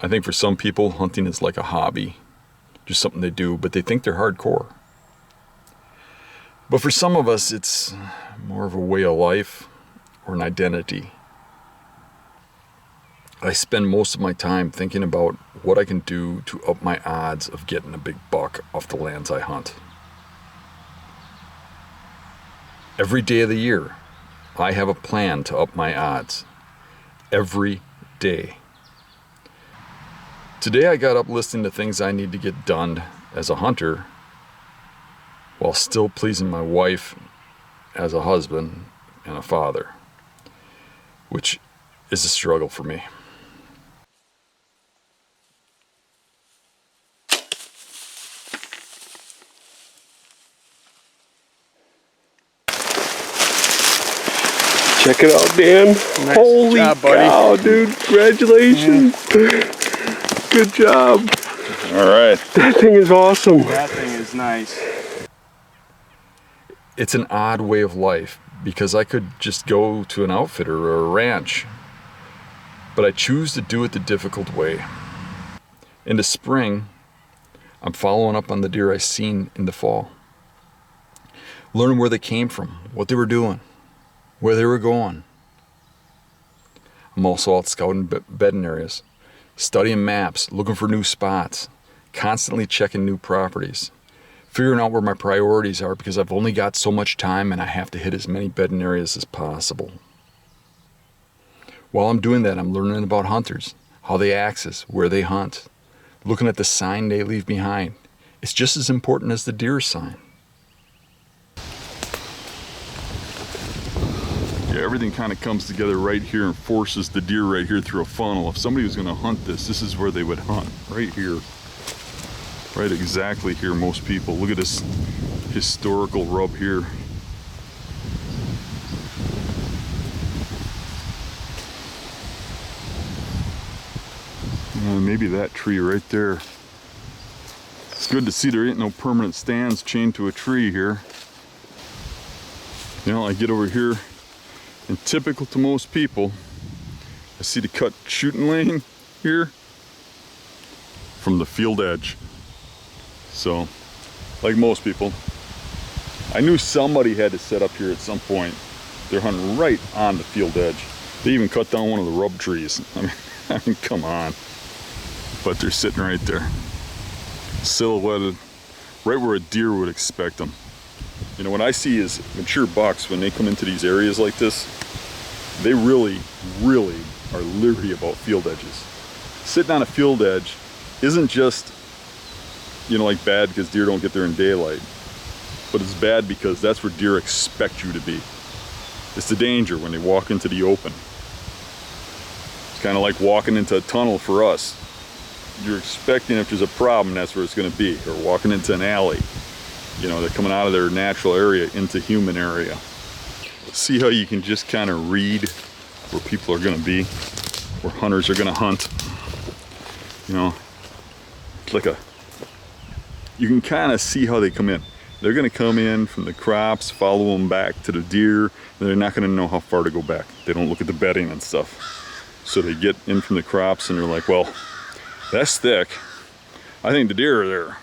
I think for some people, hunting is like a hobby, just something they do, but they think they're hardcore. But for some of us, it's more of a way of life or an identity. I spend most of my time thinking about what I can do to up my odds of getting a big buck off the lands I hunt. Every day of the year, I have a plan to up my odds. Every day. Today I got up listening to things I need to get done as a hunter while still pleasing my wife as a husband and a father, which is a struggle for me. Check it out, Dan. Nice Holy job, buddy. cow, dude. Congratulations. Good job. All right. That thing is awesome. That thing is nice. It's an odd way of life because I could just go to an outfitter or a ranch, but I choose to do it the difficult way. In the spring, I'm following up on the deer I seen in the fall, learning where they came from, what they were doing, where they were going. I'm also out scouting bedding areas, studying maps, looking for new spots, constantly checking new properties, figuring out where my priorities are because I've only got so much time and I have to hit as many bedding areas as possible. While I'm doing that, I'm learning about hunters, how they access, where they hunt, looking at the sign they leave behind. It's just as important as the deer sign. Yeah, everything kind of comes together right here and forces the deer right here through a funnel. If somebody was going to hunt this is where they would hunt, right here. Right exactly here, most people. Look at this historical rub here. Maybe that tree right there. It's good to see there ain't no permanent stands chained to a tree here. You know, I get over here, and typical to most people, I see the cut shooting lane here from the field edge. So, like most people, I knew somebody had to set up here at some point. They're hunting right on the field edge. They even cut down one of the rub trees. I mean, come on. But they're sitting right there, silhouetted, right where a deer would expect them. You know, what I see is mature bucks, when they come into these areas like this, they really, really are leery about field edges. Sitting on a field edge isn't just, you know, like bad because deer don't get there in daylight, but it's bad because that's where deer expect you to be. It's the danger when they walk into the open. It's kind of like walking into a tunnel for us. You're expecting if there's a problem, that's where it's going to be, or walking into an alley. You know, they're coming out of their natural area into human area. See how you can just kind of read where people are going to be, where hunters are going to hunt. You know, it's like you can kind of see how they come in. They're going to come in from the crops, follow them back to the deer, and they're not going to know how far to go back. They don't look at the bedding and stuff. So they get in from the crops and they're like, well, that's thick. I think the deer are there.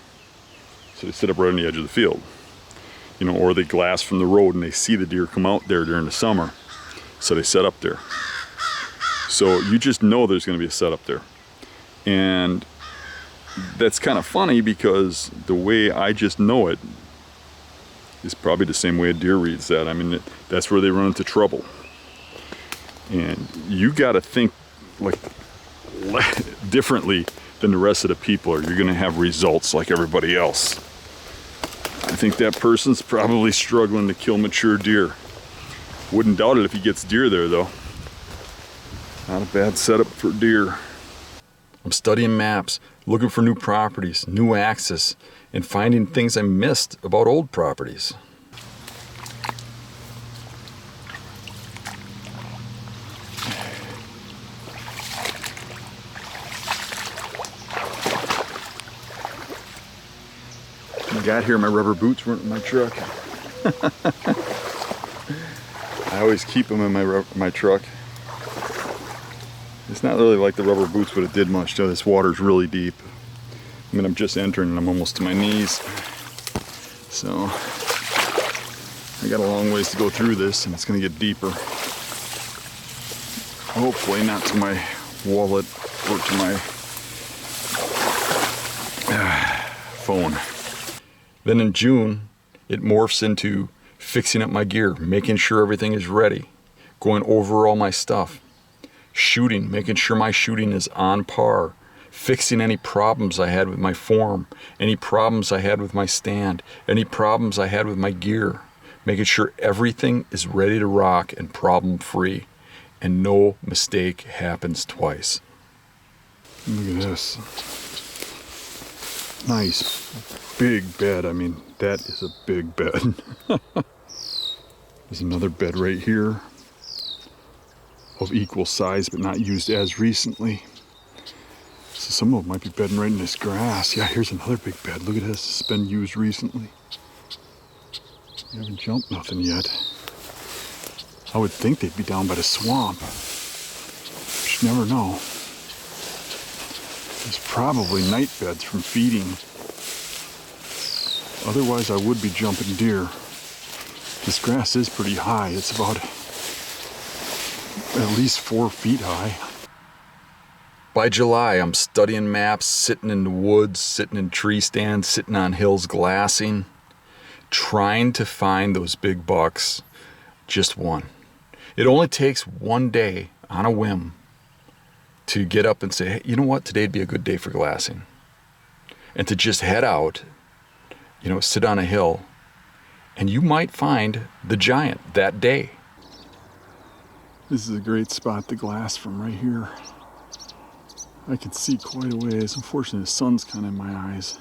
So they sit up right on the edge of the field. You know, or they glass from the road and they see the deer come out there during the summer. So they set up there. So you just know there's going to be a setup there. And that's kind of funny because the way I just know it is probably the same way a deer reads that. I mean, that's where they run into trouble. And you got to think like differently than the rest of the people, or you're going to have results like everybody else. I think that person's probably struggling to kill mature deer. Wouldn't doubt it if he gets deer there, though. Not a bad setup for deer. I'm studying maps, looking for new properties, new access, and finding things I missed about old properties. When I got here, my rubber boots weren't in my truck. I always keep them in my truck. It's not really like the rubber boots would have did much. This water's really deep. I mean, I'm just entering and I'm almost to my knees. So I got a long ways to go through this, and it's gonna get deeper. Hopefully not to my wallet or to my phone. Then in June, it morphs into fixing up my gear, making sure everything is ready, going over all my stuff, shooting, making sure my shooting is on par, fixing any problems I had with my form, any problems I had with my stand, any problems I had with my gear, making sure everything is ready to rock and problem-free, and no mistake happens twice. Look at this. Nice big bed. I mean, that is a big bed. There's another bed right here of equal size but not used as recently. So some of them might be bedding right in this grass. Yeah, here's another big bed. Look at this. It's been used recently. You haven't jumped nothing yet. I would think they'd be down by the swamp. But you never know. There's probably night beds from feeding. Otherwise, I would be jumping deer. This grass is pretty high. It's about at least 4 feet high. By July, I'm studying maps, sitting in the woods, sitting in tree stands, sitting on hills glassing, trying to find those big bucks. Just one. It only takes one day on a whim to get up and say, hey, you know what, today'd be a good day for glassing. And to just head out, sit on a hill, and you might find the giant that day. This is a great spot to glass from right here. I can see quite a ways. Unfortunately, the sun's kind of in my eyes.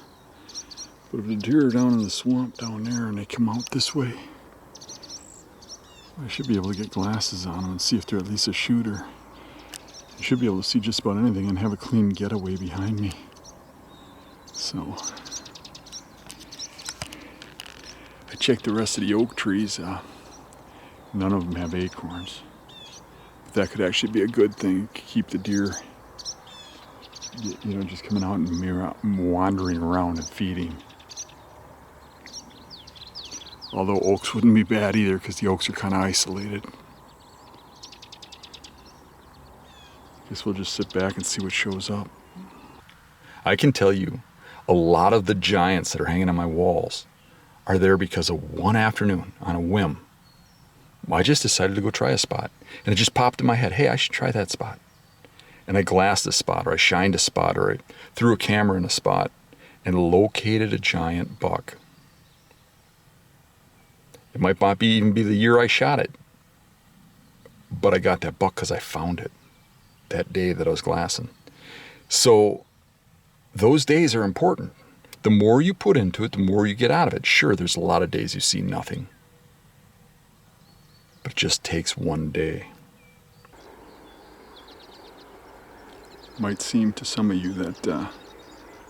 But if the deer are down in the swamp down there and they come out this way, I should be able to get glasses on them and see if they're at least a shooter. I should be able to see just about anything and have a clean getaway behind me. So I checked the rest of the oak trees. None of them have acorns. But that could actually be a good thing. Keep the deer, just coming out and wandering around and feeding. Although oaks wouldn't be bad either, because the oaks are kind of isolated. Guess we'll just sit back and see what shows up. I can tell you, a lot of the giants that are hanging on my walls are there because of one afternoon on a whim. I just decided to go try a spot, and it just popped in my head, hey, I should try that spot. And I glassed a spot, or I shined a spot, or I threw a camera in a spot and located a giant buck. It might not even be the year I shot it, but I got that buck because I found it that day that I was glassing. So those days are important. The more you put into it, the more you get out of it. Sure, there's a lot of days you see nothing, but it just takes one day. Might seem to some of you that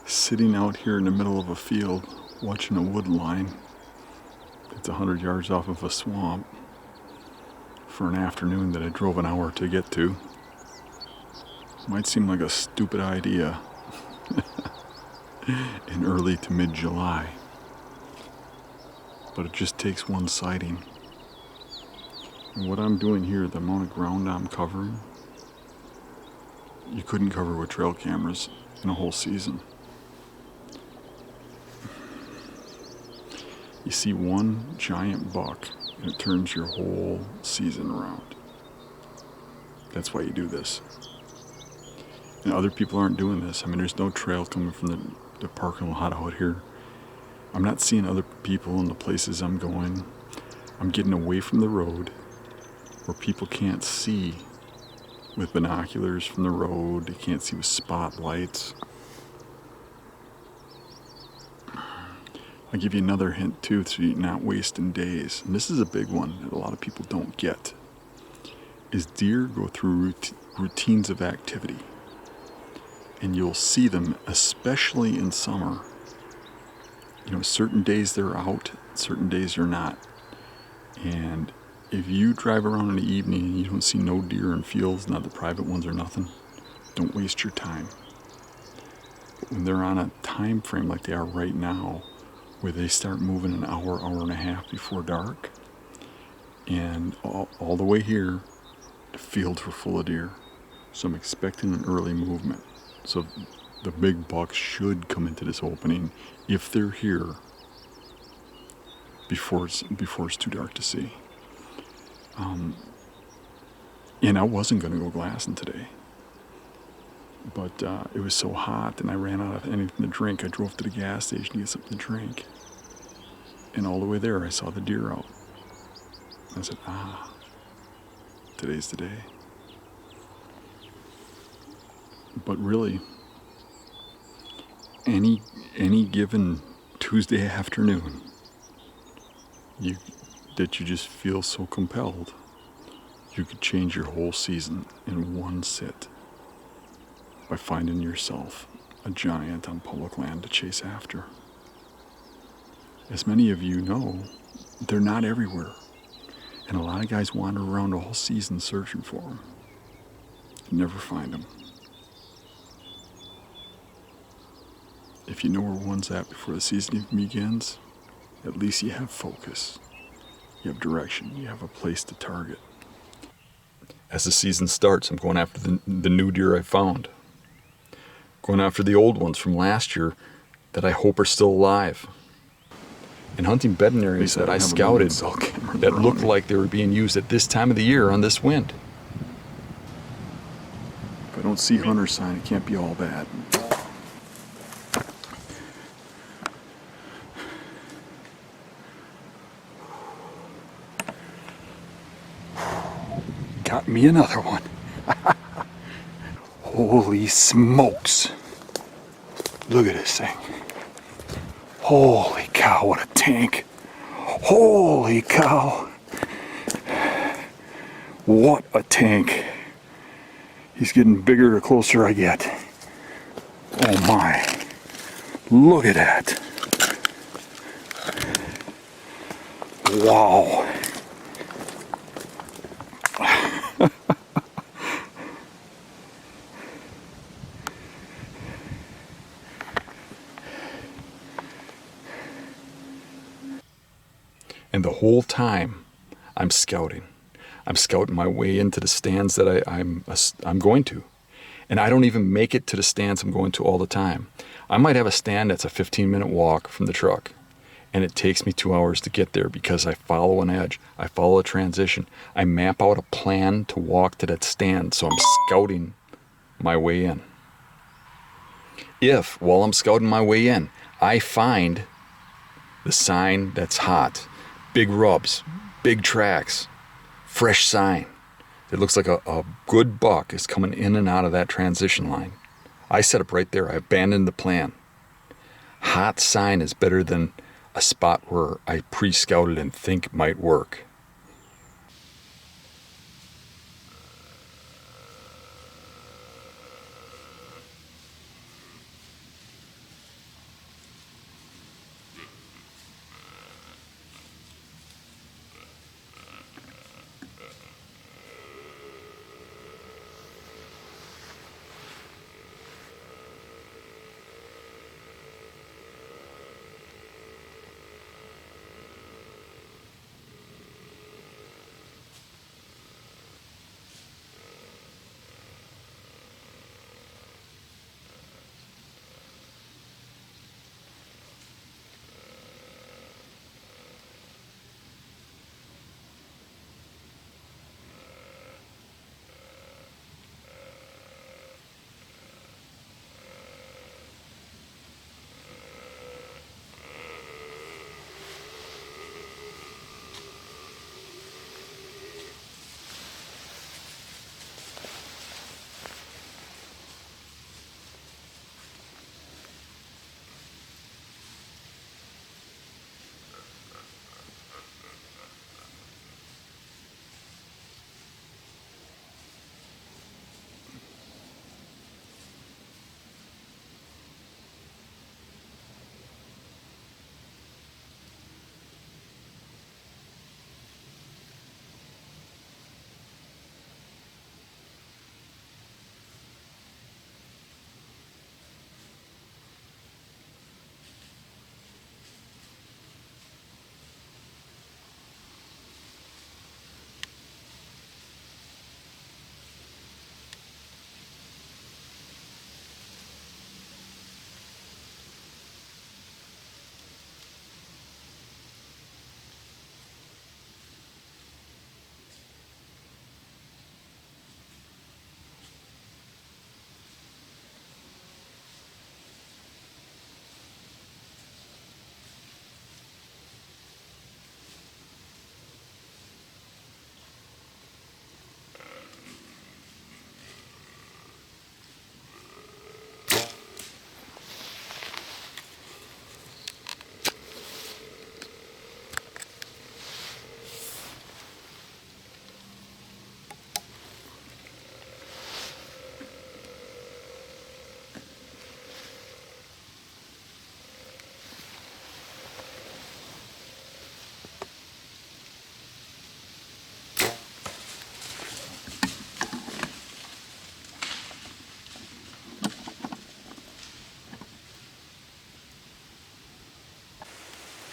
sitting out here in the middle of a field watching a wood line that's 100 yards off of a swamp for an afternoon that I drove an hour to get to might seem like a stupid idea in early to mid-July, but it just takes one sighting. And what I'm doing here, the amount of ground I'm covering, you couldn't cover with trail cameras in a whole season. You see one giant buck and it turns your whole season around. That's why you do this. And other people aren't doing this. I mean, there's no trail coming from the parking lot out here. I'm not seeing other people in the places I'm going. I'm getting away from the road where people can't see with binoculars from the road. They can't see with spotlights. I'll give you another hint too, so you're not wasting days. And this is a big one that a lot of people don't get. Is deer go through routines of activity. And you'll see them, especially in summer. Certain days they're out, certain days they're not. And if you drive around in the evening and you don't see no deer in fields, not the private ones or nothing, Don't waste your time. But when they're on a time frame like they are right now, where they start moving an hour, hour and a half before dark, and all the way here, the fields were full of deer. So I'm expecting an early movement. So the big bucks should come into this opening if they're here before it's too dark to see. And I wasn't going to go glassing today, but it was so hot and I ran out of anything to drink. I drove to the gas station to get something to drink, and all the way there I saw the deer out. I said, today's the day. But really, any given Tuesday afternoon, that you just feel so compelled, you could change your whole season in one sit by finding yourself a giant on public land to chase after. As many of you know, they're not everywhere. And a lot of guys wander around all season searching for them. Never find them. If you know where one's at before the season even begins, at least you have focus. You have direction. You have a place to target. As the season starts, I'm going after the new deer I found. Going after the old ones from last year that I hope are still alive. And hunting bedding areas that I scouted that looked like they were being used at this time of the year on this wind. If I don't see hunter sign, it can't be all bad. Got me another one. Holy smokes. Look at this thing. Holy cow, what a tank. Holy cow. What a tank. He's getting bigger the closer I get. Oh my. Look at that. Wow. And the whole time I'm scouting. I'm scouting my way into the stands that I'm going to. And I don't even make it to the stands I'm going to all the time. I might have a stand that's a 15-minute walk from the truck, and it takes me 2 hours to get there because I follow an edge. I follow a transition. I map out a plan to walk to that stand, so I'm scouting my way in. If, while I'm scouting my way in, I find the sign that's hot, big rubs, big tracks, fresh sign, it looks like a good buck is coming in and out of that transition line, I set up right there. I abandoned the plan. Hot sign is better than a spot where I pre-scouted and think might work.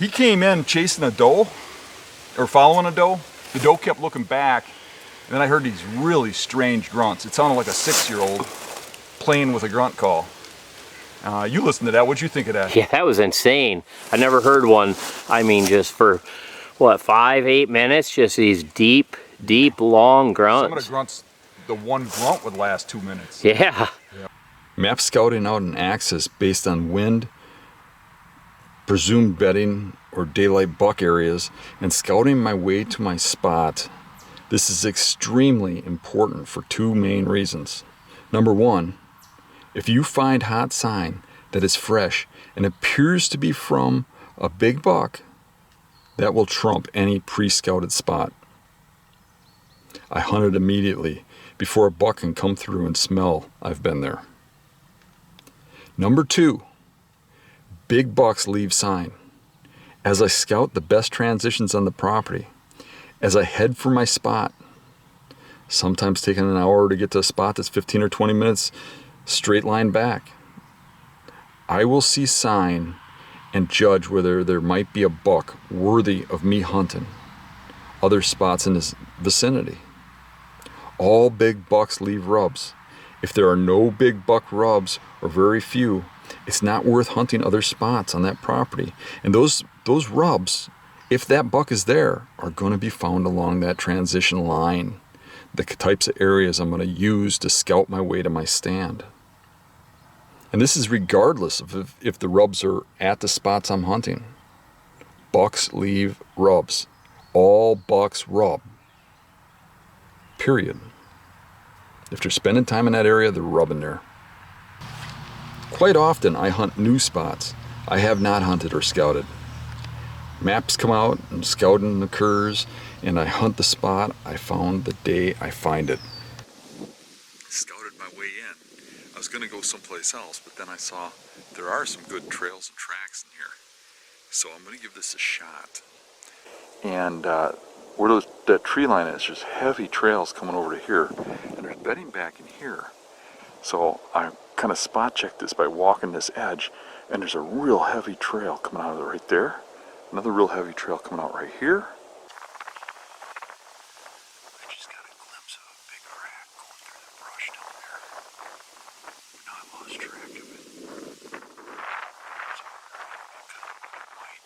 He came in chasing a doe, or following a doe. The doe kept looking back, and then I heard these really strange grunts. It sounded like a 6-year-old playing with a grunt call. You listened to that, what'd you think of that? Yeah, that was insane. I never heard one, I mean, just for, what, 5-8 minutes? Just these deep, long grunts. Some of the grunts, the one grunt would last 2 minutes. Yeah. Map scouting out an axis based on wind, presumed bedding or daylight buck areas, and scouting my way to my spot. This is extremely important for 2 main reasons. Number 1, if you find hot sign that is fresh and appears to be from a big buck, that will trump any pre-scouted spot. I hunt it immediately before a buck can come through and smell I've been there. Number 2, big bucks leave sign. As I scout the best transitions on the property, as I head for my spot, sometimes taking an hour to get to a spot that's 15 or 20 minutes straight line back, I will see sign and judge whether there might be a buck worthy of me hunting other spots in this vicinity. All big bucks leave rubs. If there are no big buck rubs or very few, it's not worth hunting other spots on that property. And those rubs, if that buck is there, are going to be found along that transition line, the types of areas I'm going to use to scout my way to my stand. And this is regardless of if the rubs are at the spots I'm hunting. Bucks leave rubs. All bucks rub. Period. If they're spending time in that area, they're rubbing there. Quite often I hunt new spots I have not hunted or scouted. Maps come out and scouting occurs, and I hunt the spot I found the day I find it. Scouted my way in. I was going to go someplace else, but then I saw there are some good trails and tracks in here. So I'm going to give this a shot. And where that tree line is, just heavy trails coming over to here. And there's bedding back in here. So I kind of spot check this by walking this edge, and there's a real heavy trail coming out of it right there. Another real heavy trail coming out right here. I just got a glimpse of a big crack going through the brush down there. But now I lost track of it. So kind of white.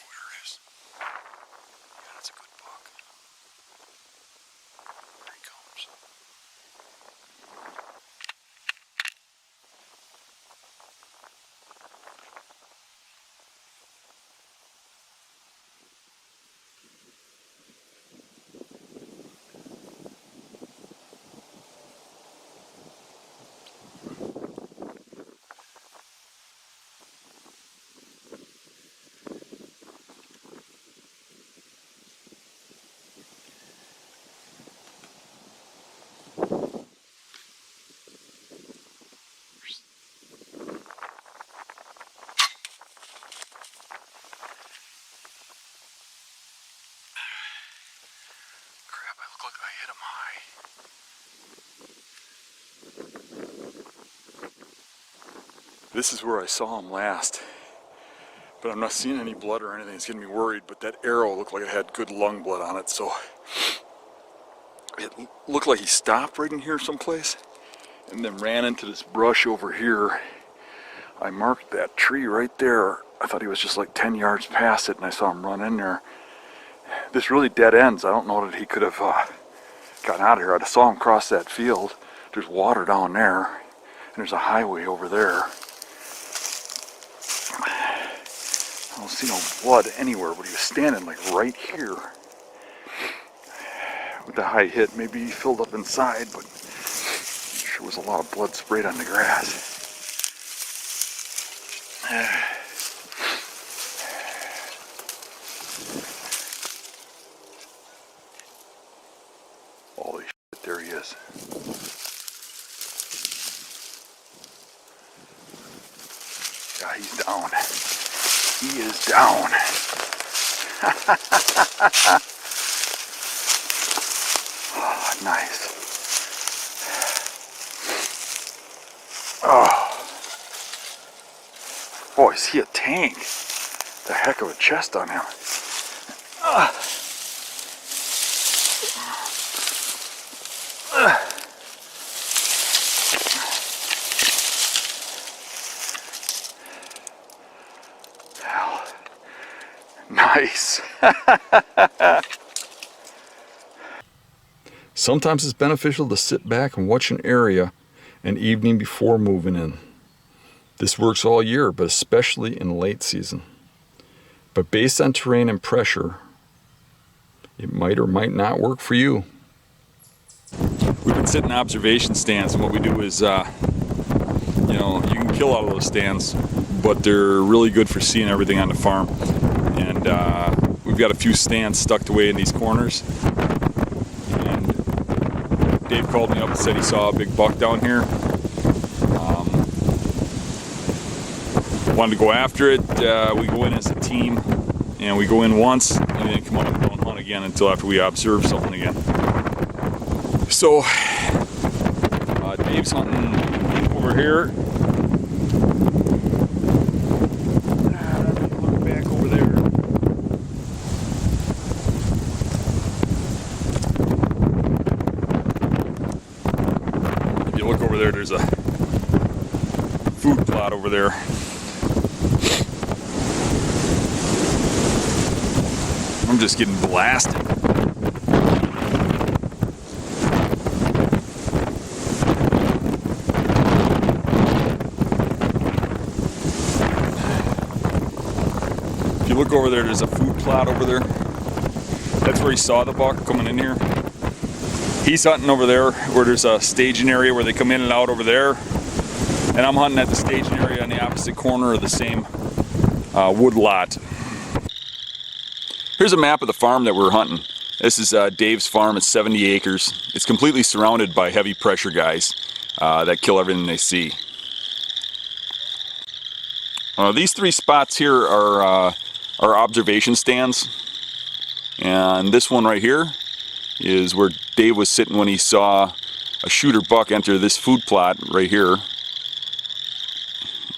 There it is. Yeah, that's a good buck. There he comes. Crap, I look like I hit him high. This is where I saw him last, but I'm not seeing any blood or anything. It's getting me worried, but that arrow looked like it had good lung blood on it, so it looked like he stopped right in here someplace and then ran into this brush over here. I marked that tree right there. I thought he was just like 10 yards past it, and I saw him run in there. This really dead ends. I don't know that he could have gotten out of here. I saw him cross that field. There's water down there, and there's a highway over there. I don't see no blood anywhere, but he was standing like right here. With the high hit, maybe he filled up inside, but sure was a lot of blood sprayed on the grass. Holy shit, there he is. Yeah, he's down. He is down. Oh, nice. Boy, is he a tank. The heck of a chest on him. Nice. Sometimes it's beneficial to sit back and watch an area an evening before moving in. This works all year, but especially in late season. But based on terrain and pressure, it might or might not work for you. We've been sitting in observation stands, and what we do is, you can kill out of those stands, but they're really good for seeing everything on the farm. And we've got a few stands tucked away in these corners. And Dave called me up and said he saw a big buck down here. Wanted to go after it. We go in as a team, and we go in once, and then come up and don't hunt again until after we observe something again. So, Dave's hunting over here. Look back over there. If you look over there, there's a food plot over there. I'm just getting blasted. If you look over there, there's a food plot over there. That's where he saw the buck coming in here. He's hunting over there where there's a staging area where they come in and out over there. And I'm hunting at the staging area on the opposite corner of the same wood lot. Here's a map of the farm that we're hunting. This is Dave's farm. It's 70 acres. It's completely surrounded by heavy pressure guys that kill everything they see. These three spots here are observation stands. And this one right here is where Dave was sitting when he saw a shooter buck enter this food plot right here.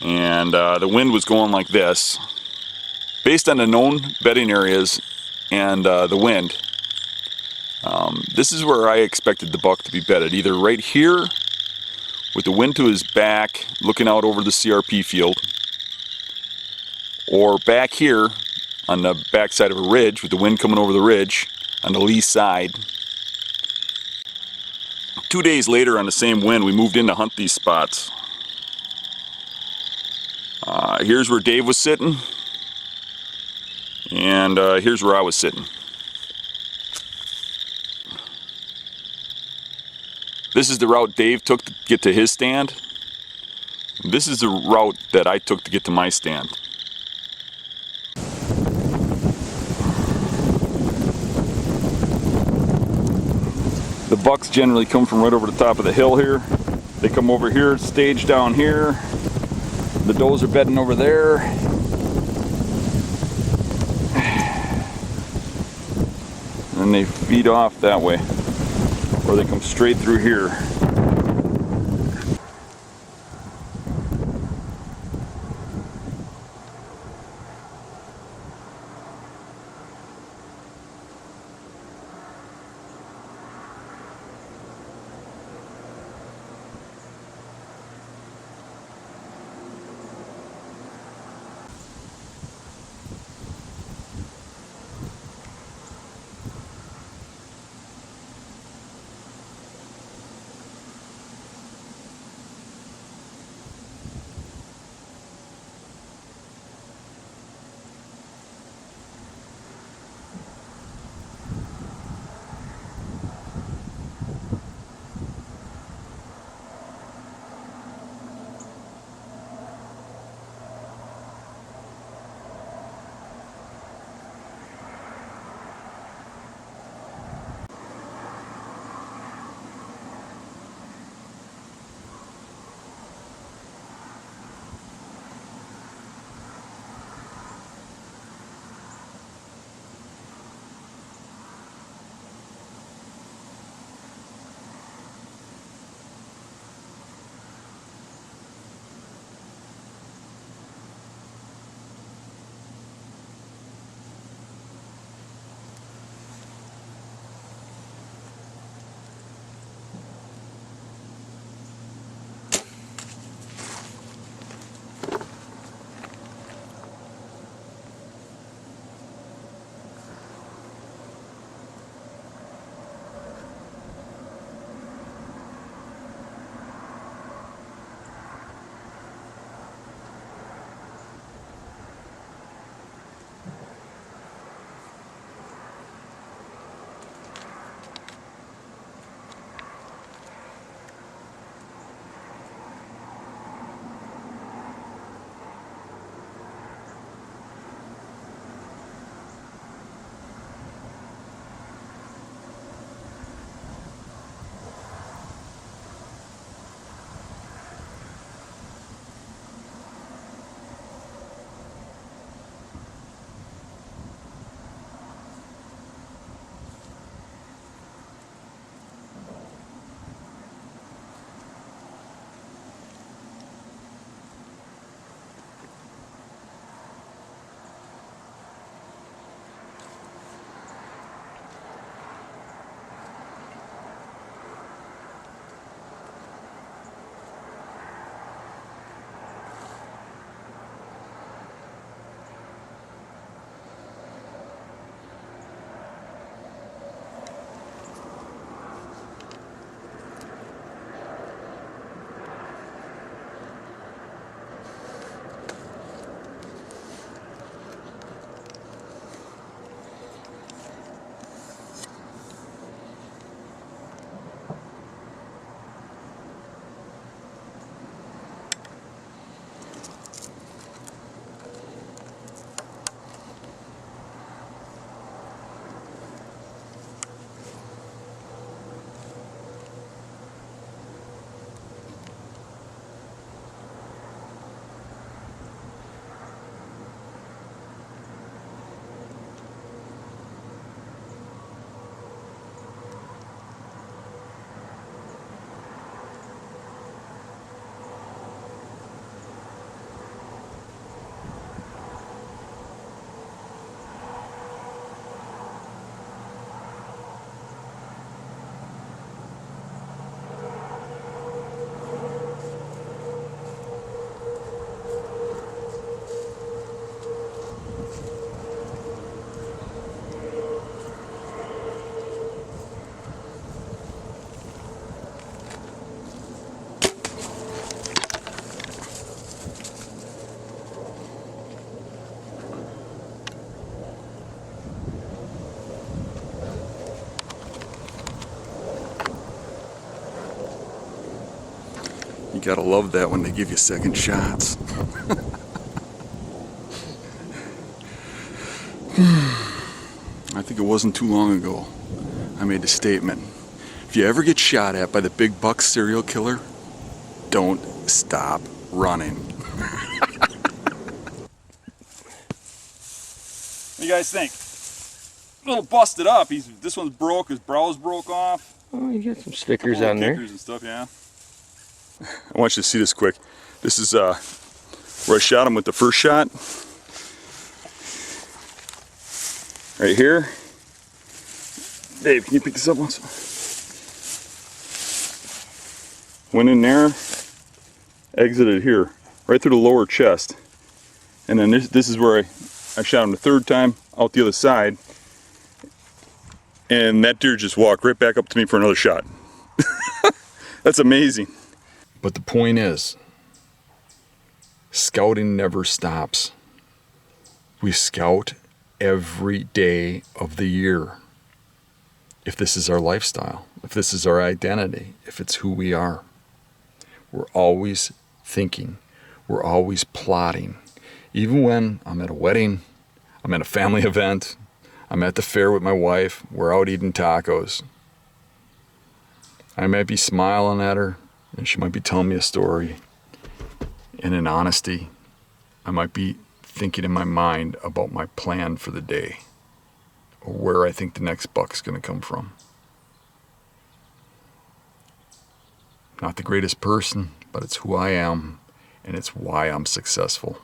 And the wind was going like this. Based on the known bedding areas and the wind, this is where I expected the buck to be bedded. Either right here with the wind to his back looking out over the CRP field, or back here on the backside of a ridge with the wind coming over the ridge on the lee side. 2 days later on the same wind, we moved in to hunt these spots. Here's where Dave was sitting, and here's where I was sitting. This is the route Dave took to get to his stand. This is the route that I took to get to my stand. The bucks generally come from right over the top of the hill here. They come over here, stage down here. The does are bedding over there. And then they feed off that way, or they come straight through here. Gotta love that when they give you second shots. I think it wasn't too long ago I made a statement. If you ever get shot at by the big buck serial killer, don't stop running. What do you guys think? A little busted up. This one's broke. His brow's broke off. Oh, you got some stickers on there. Kickers and stuff, yeah. I want you to see this quick. This is where I shot him with the first shot. Right here. Dave, can you pick this up once? Went in there, exited here, right through the lower chest. And then this is where I shot him the third time, out the other side. And that deer just walked right back up to me for another shot. That's amazing. But the point is, scouting never stops. We scout every day of the year. If this is our lifestyle, if this is our identity, if it's who we are, we're always thinking, we're always plotting. Even when I'm at a wedding, I'm at a family event, I'm at the fair with my wife, we're out eating tacos. I might be smiling at her, and she might be telling me a story. And in honesty, I might be thinking in my mind about my plan for the day, or where I think the next buck's going to come from. Not the greatest person, but it's who I am, and it's why I'm successful.